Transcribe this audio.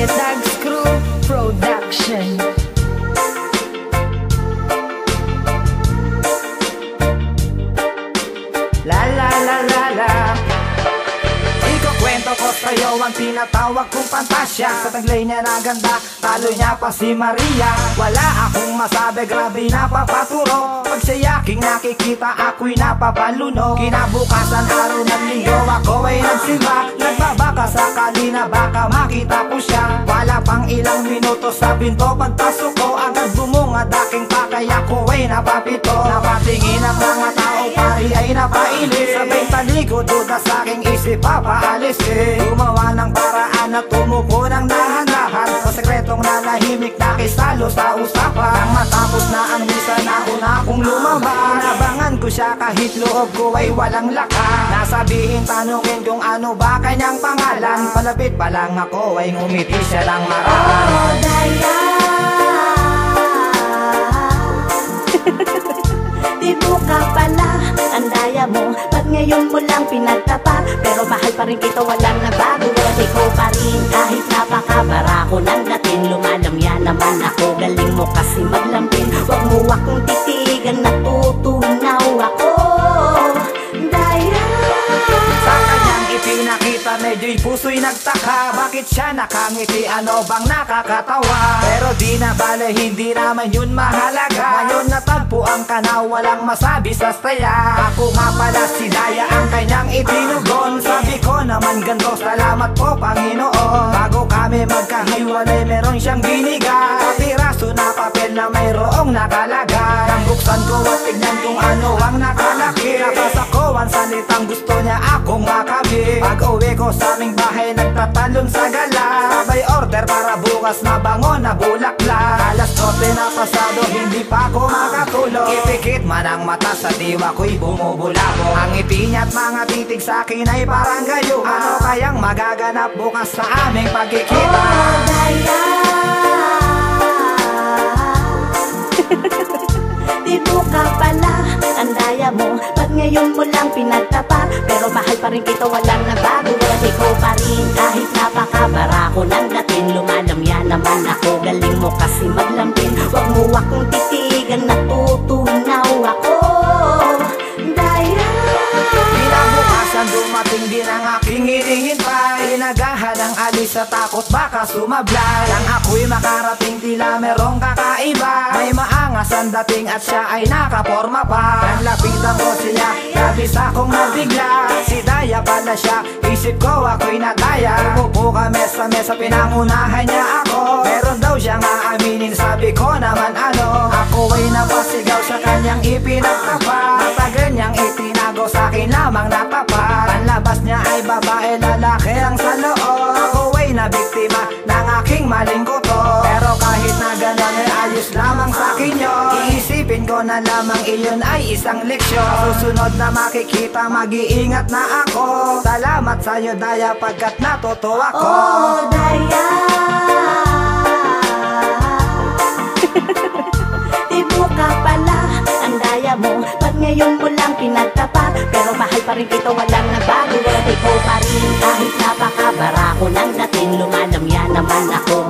DJ Tags Crew Production. La la la la la. Ikukwento ko sa'yo ang tinatawag kong pantasya. Sa taglay niya na ganda, talo niya pa si Maria. Wala akong masabi, grabe napapaturo. Pag siya aking nakikita, ako'y napapaluno. Kinabukasan araw ng linggo, ako ay nagsimba. Nagbabaka sakali na baka makita ko siya. Wala pang ilang minuto sa pinto, pagpasok ko agad bumungad aking pakay. Ako ay napapito, napatingin ang mga tao, pari ay napailis. Sabay talikod, duda sa aking isip, papaalis Gumawa ng paraan at tumupo ng dahan-dahan. Sa sekretong nanahimik nakisalo sa usapan. Nang matapos na ang misa, nauna akong lumabas. Nabangan ko siya kahit loob ko ay walang lakas. Nasabihin tanungin kung ano ba kanyang pangalan. Palapit pa lang ako ay ngumiti siya ng marangal. Oh, Daya, di mo ka pala ang daya mo. Ba't ngayon mo lang pinagtapa? Pero mahal pa rin kita, walang nabago. Ikaw pa rin kahit napakabarako ng dating. Lumalamya naman ako, galing mo kasi maglambing. Huwag mo akong titigan, natutunaw ako. Daya, sa kanyang ipinakita, medyo'y puso'y nagtaka. Bakit siya nakangiti, ano bang nakakatawa? Pero di na bale, hindi naman yun mahalaga. Ngayon natagpuan ka na, walang masabi sa saya. Ako nga pala si Daya, ang kanyang itinugon. Sabi ko naman ganito, salamat po Panginoon. Bago kami magkahiwalay, meron siyang binigay. Kapiraso na papel na mayroong nakalagay. Nang buksan ko at tignan kung ano ang nakalaki. Nabasa ko ang salitang gusto niya akong makabi. Pag uwi ko sa aming bahay, nagtatalon sa gala. Sabay order para bukas na bango na bulaklak. Alas 12 na pasado, hindi pa ako makatulog. Ipikit man ang mata sa diwa ko'y bumubulabog. Ang ngiti niya't mga titig sa akin ay parang gayo. Ano kayang magaganap bukas sa aming pagkikita? oh, Daya, di mo ka pala ang daya mo. Ba't ngayon mo lang pinagtapa? Pero mahal pa rin kita, walang nabago. Ikaw pa rin kahit napakabarako ng dating. Lumalamya naman ako, galing mo kasi maglambing. Huwag mo akong titigan, natutunaw ako. Daya, Kinabukasan dumating din ang aking hinihintay. Inagahan ang alis sa takot baka sumablay. Nang ako'y makarating tila merong kakaiba. May maangas ang dating at siya ay nakaporma pa. Nang lapitan ko siya, labis akong nabigla. Si Daya pala siya, isip ko ako'y nadaya. Umupo kami sa mesa, pinangunahan niya ako. Meron daw siyang aaminin, sabi ko naman ano. Ako ay napasigaw sa kanyang ipinagtapa. Matagal niyang itinago, sa akin lamang natapat. Ang labas niya ay babae, lalaki ang sa loob. Ako ay nabiktima ng aking maling kuto. Pero kahit na gano'n ay ayos lamang sa akin yun. Iisipin ko na lamang iyon ay isang leksyon. Susunod na makikita, mag-iingat na ako. Salamat sa'yo Daya, pagkat natutuwa ko. oh, Daya, di mo ka pala ang daya mo. Ba't ngayon mo lang pinagtapa? Pero mahal pa rin kita, walang nabago. Ikaw pa rin kahit napakabarako ng dating. Lumalamya naman ako,